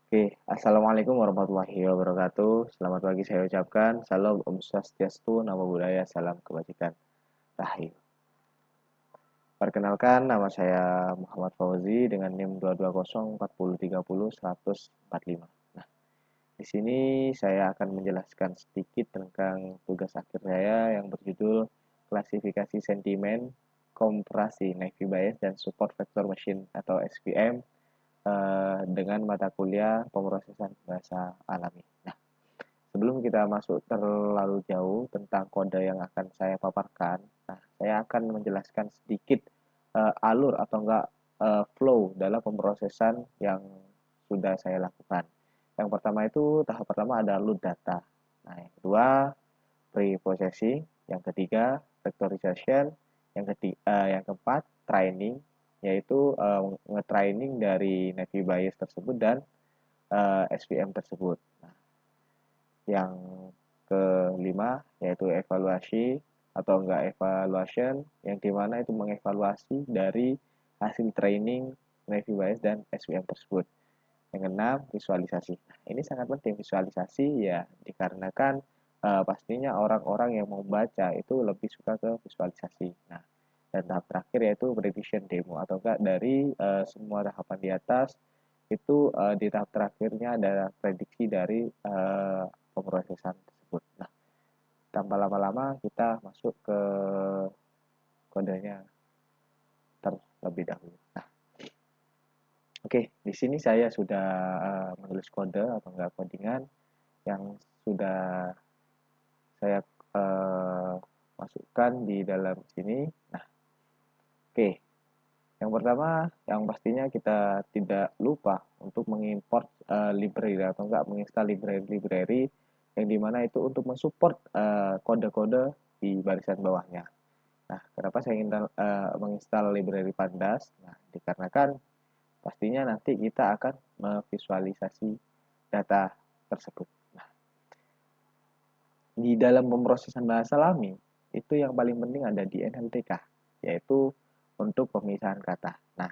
Oke, Assalamualaikum warahmatullahi wabarakatuh. Selamat pagi saya ucapkan. Salam Om Swastiastu, Namo Buddhaya, Salam Kebajikan, Rahayu. Perkenalkan, nama saya Muhammad Fauzi dengan NIM 22040301145. Nah, di sini saya akan menjelaskan sedikit tentang tugas akhir saya yang berjudul klasifikasi sentimen, komparasi naive Bayes dan support vector machine atau SVM dengan mata kuliah pemrosesan bahasa alami. Nah, sebelum kita masuk terlalu jauh tentang kode yang akan saya paparkan, nah, saya akan menjelaskan sedikit alur atau enggak flow dalam pemrosesan yang sudah saya lakukan. Yang pertama itu tahap pertama ada load data. Nah, yang kedua pre-processing, yang ketiga vectorization, yang keempat training, yaitu nge-training dari Naive Bayes tersebut dan SVM tersebut. Nah, yang kelima yaitu evaluasi atau enggak evaluation, yang dimana itu mengevaluasi dari hasil training Naive Bayes dan SVM tersebut. Yang keenam visualisasi. Nah, ini sangat penting visualisasi ya dikarenakan pastinya orang-orang yang mau baca itu lebih suka ke visualisasi. Nah, dan tahap terakhir yaitu prediction demo atau enggak dari semua tahapan di atas itu di tahap terakhirnya ada prediksi dari pemrosesan tersebut. Nah, tanpa lama-lama kita masuk ke kodenya terlebih dahulu. Nah, oke, di sini saya sudah menulis kode atau enggak codingan yang sudah saya uh, masukkan di dalam sini. Nah, oke. Yang pertama, yang pastinya kita tidak lupa untuk mengimport library atau enggak menginstal library-library yang dimana itu untuk mensupport kode-kode di barisan bawahnya. Nah, kenapa saya ingin menginstal library Pandas? Nah, dikarenakan pastinya nanti kita akan memvisualisasi data tersebut. Nah, di dalam pemrosesan bahasa alami, itu yang paling penting ada di NLTK, yaitu untuk pemisahan kata. Nah,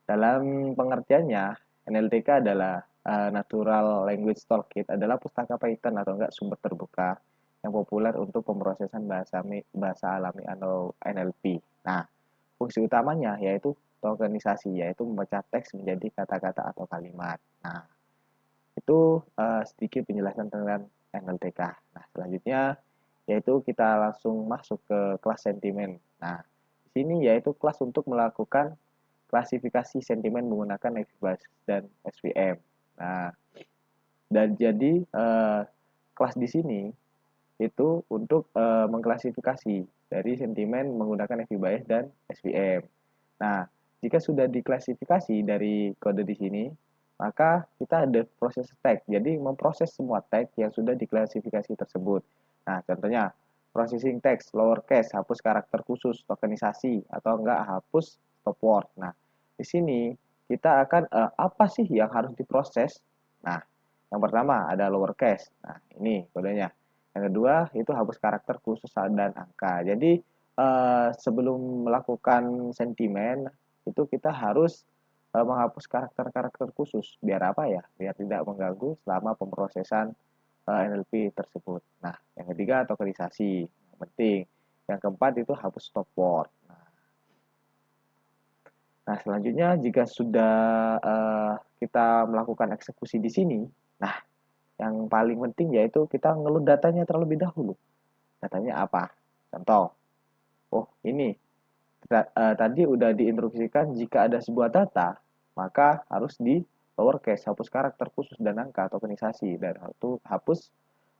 dalam pengertiannya, NLTK adalah Natural Language Toolkit adalah pustaka Python atau enggak sumber terbuka yang populer untuk pemrosesan bahasa alami atau NLP. Nah, fungsi utamanya yaitu tokenisasi, yaitu memecah teks menjadi kata-kata atau kalimat. Nah, itu sedikit penjelasan tentang NLTK. Nah, selanjutnya yaitu kita langsung masuk ke kelas sentimen. Nah, di sini yaitu kelas untuk melakukan klasifikasi sentimen menggunakan Navier dan SVM. Nah, dan jadi kelas di sini itu untuk mengklasifikasi dari sentimen menggunakan Navier dan SVM. Nah, jika sudah diklasifikasi dari kode di sini, maka kita ada proses tag. Jadi memproses semua tag yang sudah diklasifikasi tersebut. Nah, contohnya processing text lowercase, hapus karakter khusus, tokenisasi atau enggak hapus stop word. Nah, di sini kita akan apa sih yang harus diproses? Nah, yang pertama ada lowercase. Nah, ini kodenya. Yang kedua itu hapus karakter khusus dan angka. Jadi sebelum melakukan sentimen itu kita harus menghapus karakter-karakter khusus. Biar apa ya? Biar tidak mengganggu selama pemrosesan NLP tersebut. Nah, yang ketiga tokenisasi, yang penting. Yang keempat itu hapus stop word. Nah, selanjutnya jika sudah kita melakukan eksekusi di sini, nah, yang paling penting yaitu kita ngeload datanya terlebih dahulu. Datanya apa? Contoh, oh ini tadi udah diinstruksikan jika ada sebuah data, maka harus di lowercase, hapus karakter khusus dan angka, tokenisasi, dan itu hapus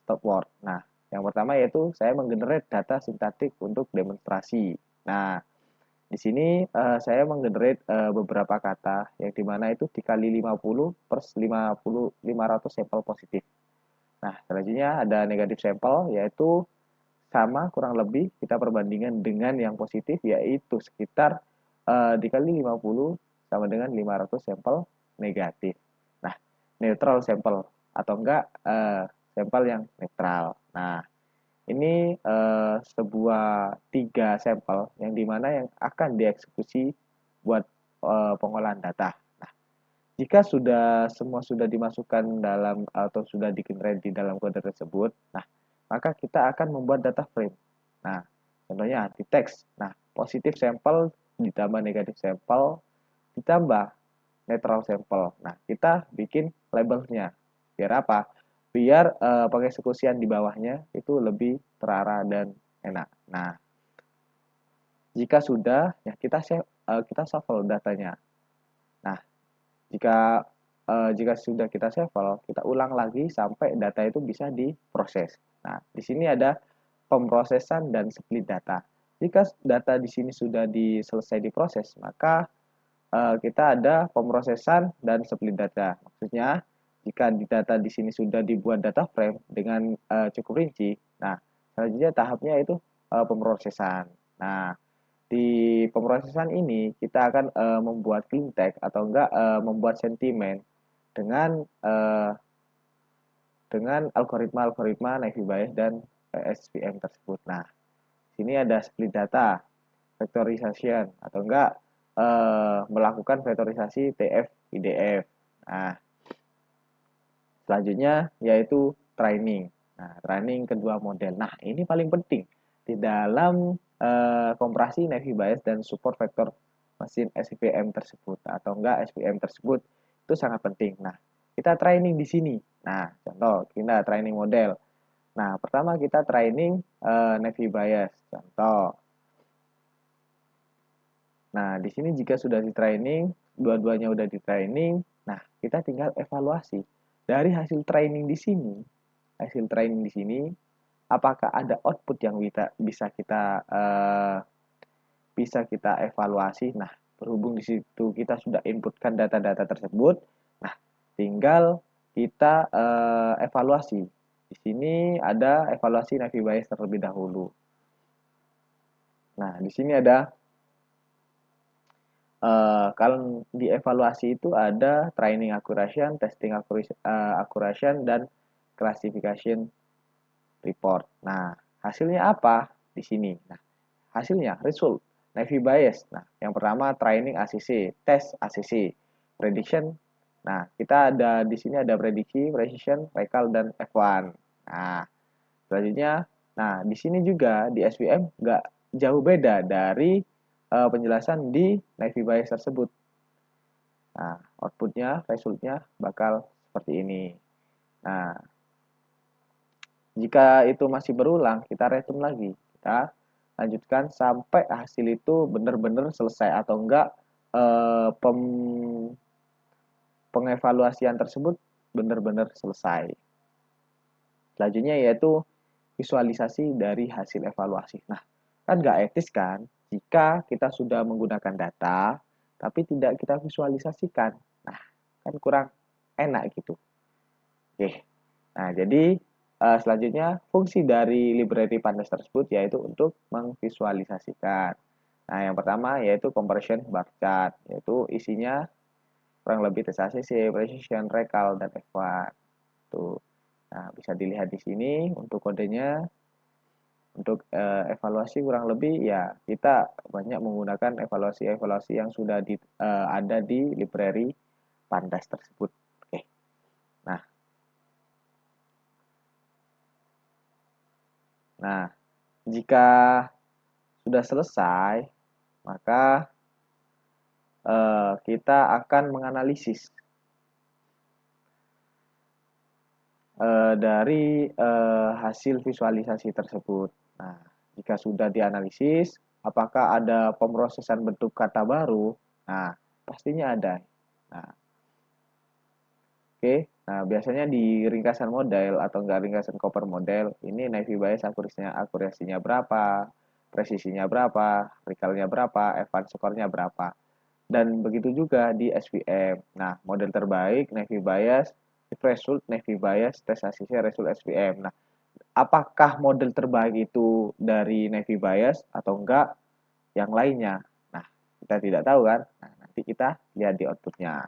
stop word. Nah, yang pertama yaitu saya menggenerate data sintaktik untuk demonstrasi. Nah, di sini saya menggenerate beberapa kata yang dimana itu dikali 50 per 500 sampel positif. Nah, selanjutnya ada negatif sampel yaitu sama kurang lebih kita perbandingan dengan yang positif yaitu sekitar dikali 50 sama dengan 500 sampel negatif. Nah, neutral sampel atau enggak sampel yang netral. Nah, ini sebuah 3 sampel yang dimana yang akan dieksekusi buat pengolahan data. Nah, Jika semua sudah dimasukkan dalam atau sudah di-generate di dalam kode tersebut, nah, maka kita akan membuat data frame. Nah, contohnya di teks. Nah, positif sampel ditambah negatif sampel ditambah netral sampel. Nah, kita bikin labelnya. Biar apa? Biar pengeksekusian di bawahnya itu lebih terarah dan enak. Nah, jika sudah, ya kita shuffle datanya. Nah, jika sudah kita shuffle, kita ulang lagi sampai data itu bisa diproses. Nah, di sini ada pemrosesan dan split data. Jika data di sini sudah selesai diproses, maka kita ada pemrosesan dan split data. Maksudnya, jika data di sini sudah dibuat data frame dengan cukup rinci, nah selanjutnya tahapnya itu pemrosesan. Nah, di pemrosesan ini kita akan membuat clean text atau enggak membuat sentimen dengan algoritma Naive Bayes dan SVM tersebut. Nah, sini ada split data, vectorization atau enggak melakukan vektorisasi TF IDF. Nah, selanjutnya yaitu training. Nah, training kedua model. Nah, ini paling penting di dalam komprasi Naive Bayes dan support vektor mesin SVM tersebut atau enggak SVM tersebut itu sangat penting. Nah, kita training di sini. Nah, contoh kita training model. Nah, pertama kita training Naive Bayes. Contoh. Nah, di sini jika sudah di training, dua-duanya udah di training, nah kita tinggal evaluasi. Dari hasil training di sini, apakah ada output yang bisa kita evaluasi? Nah, berhubung di situ kita sudah inputkan data-data tersebut, nah tinggal kita evaluasi. Di sini ada evaluasi Naive Bayes terlebih dahulu. Nah, di sini ada kalau dievaluasi itu ada training accuracy, testing accuracy, dan classification report. Nah, hasilnya apa di sini? Nah, hasilnya result Naive Bayes. Nah, yang pertama training ACC, tes ACC, prediction. Nah, kita ada di sini ada prediksi, precision, recall, dan F1. Nah, selanjutnya, nah di sini juga di SVM nggak jauh beda dari penjelasan di Naive Bayes tersebut. Nah, outputnya, resultnya bakal seperti ini. Nah, jika itu masih berulang, kita return lagi. Kita lanjutkan sampai hasil itu benar-benar selesai atau enggak pengevaluasian tersebut benar-benar selesai. Selanjutnya yaitu visualisasi dari hasil evaluasi. Nah, kan nggak etis kan jika kita sudah menggunakan data, tapi tidak kita visualisasikan. Nah, kan kurang enak gitu. Oke, nah jadi selanjutnya fungsi dari library pandas tersebut yaitu untuk memvisualisasikan. Nah, yang pertama yaitu compression bar chart, yaitu isinya kurang lebih tes ACC, precision, recall, dan F1. Tuh. Nah, bisa dilihat di sini untuk kodenya. Untuk evaluasi kurang lebih ya kita banyak menggunakan evaluasi-evaluasi yang sudah ada di library pandas tersebut. Oke. Nah, jika sudah selesai, maka kita akan menganalisis dari hasil visualisasi tersebut. Nah, jika sudah dianalisis, apakah ada pemrosesan bentuk kata baru? Nah, pastinya ada. Nah, oke. Nah, biasanya di ringkasan model atau enggak ringkasan cover model, ini Naive Bayes akurasinya berapa, presisinya berapa, recall-nya berapa, advance score-nya berapa. Dan begitu juga di SVM. Nah, model terbaik Naive Bayes, result Naive Bayes, tes ACC, result SVM. Nah, apakah model terbaik itu dari Naive Bayes atau enggak yang lainnya? Nah, kita tidak tahu kan? Nah, nanti kita lihat di outputnya.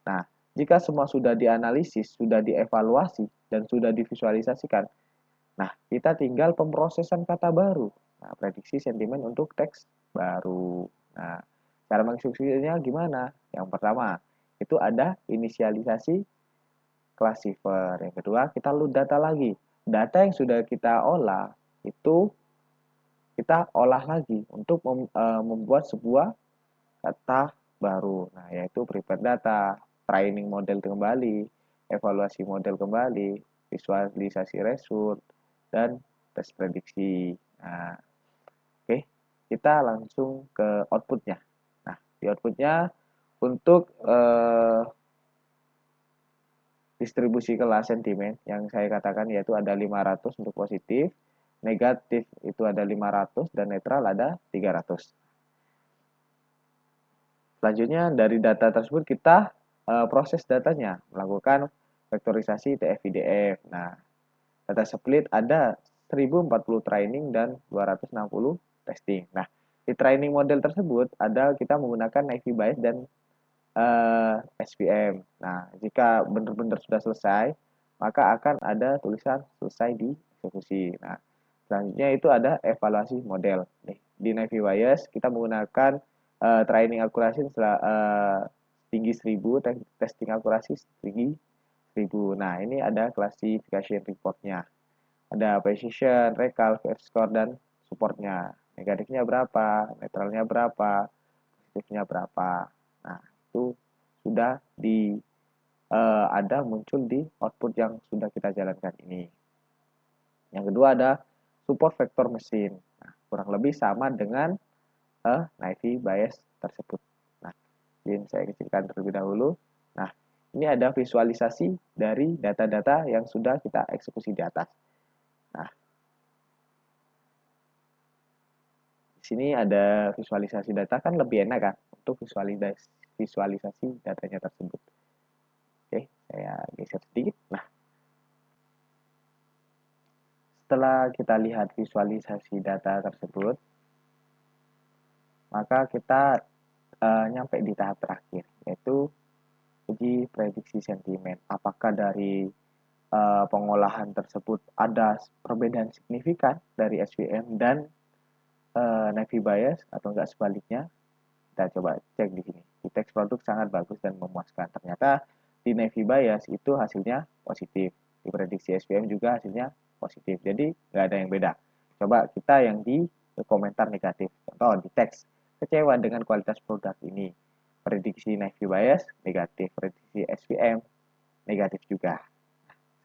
Nah, jika semua sudah dianalisis, sudah dievaluasi, dan sudah divisualisasikan, nah, kita tinggal pemrosesan kata baru. Nah, prediksi sentimen untuk teks baru. Nah, cara mengeksekusinya gimana? Yang pertama, itu ada inisialisasi classifier. Yang kedua, kita load data lagi. Data yang sudah kita olah itu kita olah lagi untuk membuat sebuah kata baru. Nah, yaitu prepare data, training model kembali, evaluasi model kembali, visualisasi result, dan tes prediksi. Nah, oke, kita langsung ke outputnya. Nah, di outputnya untuk distribusi kelas sentimen yang saya katakan yaitu ada 500 untuk positif, negatif itu ada 500 dan netral ada 300. Selanjutnya dari data tersebut kita proses datanya, melakukan vektorisasi TF-IDF. Nah, data split ada 1040 training dan 260 testing. Nah, di training model tersebut ada kita menggunakan Naive Bayes dan SVM. Nah, jika benar-benar sudah selesai, maka akan ada tulisan selesai di eksekusi. Nah, selanjutnya itu ada evaluasi model. Nih, di Naive Bayes kita menggunakan training akurasi tinggi 1000, testing akurasi tinggi 1000. Nah, ini ada classification reportnya. Ada precision, recall, score, dan supportnya. Negatifnya berapa, netralnya berapa, positifnya berapa. Nah, itu sudah ada muncul di output yang sudah kita jalankan ini. Yang kedua ada support vector mesin. Nah, kurang lebih sama dengan Naive Bayes tersebut. Nah, ini saya kecilkan terlebih dahulu. Nah, ini ada visualisasi dari data-data yang sudah kita eksekusi di atas. Nah, di sini ada visualisasi data, kan lebih enak kan untuk visualisasi datanya tersebut. Oke, saya geser sedikit. Nah, setelah kita lihat visualisasi data tersebut, maka kita nyampe di tahap terakhir, yaitu uji prediksi sentimen. Apakah dari pengolahan tersebut ada perbedaan signifikan dari SVM dan Naive Bayes atau enggak sebaliknya? Kita coba cek di sini. Di teks produk sangat bagus dan memuaskan. Ternyata di Naive Bayes itu hasilnya positif. Di prediksi SVM juga hasilnya positif. Jadi nggak ada yang beda. Coba kita yang di komentar negatif. Contoh di teks, kecewa dengan kualitas produk ini. Prediksi Naive Bayes negatif. Prediksi SVM negatif juga.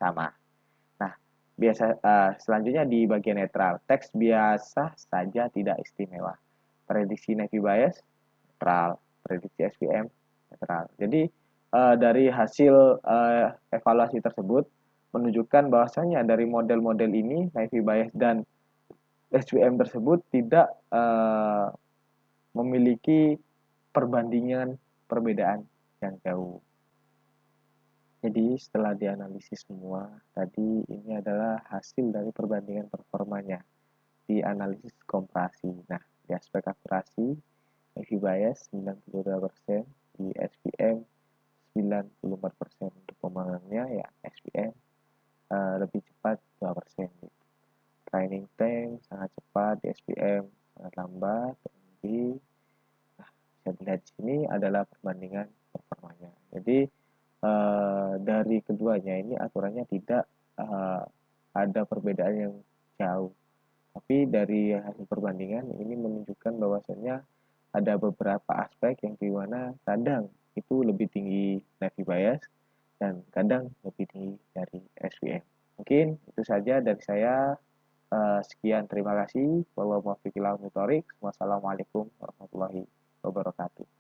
Sama. Nah, selanjutnya di bagian netral. Teks biasa saja tidak istimewa. Prediksi Naive Bayes netral, prediksi SVM netral. Jadi dari hasil evaluasi tersebut menunjukkan bahwasanya dari model-model ini Naive Bayes dan SVM tersebut tidak memiliki perbedaan yang jauh. Jadi setelah dianalisis semua, tadi ini adalah hasil dari perbandingan performanya di analisis komparasi. Nah, di aspek akurasi, Naive Bayes 92%, di SVM 94%. Untuk pembangunannya ya SVM lebih cepat 2%. Gitu. Training time sangat cepat, di SVM sangat lambat, di bisa dilihat di sini adalah perbandingan performanya. Jadi dari keduanya ini aturannya tidak ada perbedaan yang jauh. Tapi dari hasil perbandingan ini menunjukkan bahwasannya ada beberapa aspek yang dimana kadang itu lebih tinggi Naive Bayes dan kadang lebih tinggi dari SVM. Mungkin itu saja dari saya. Sekian, terima kasih. Wassalamualaikum warahmatullahi wabarakatuh.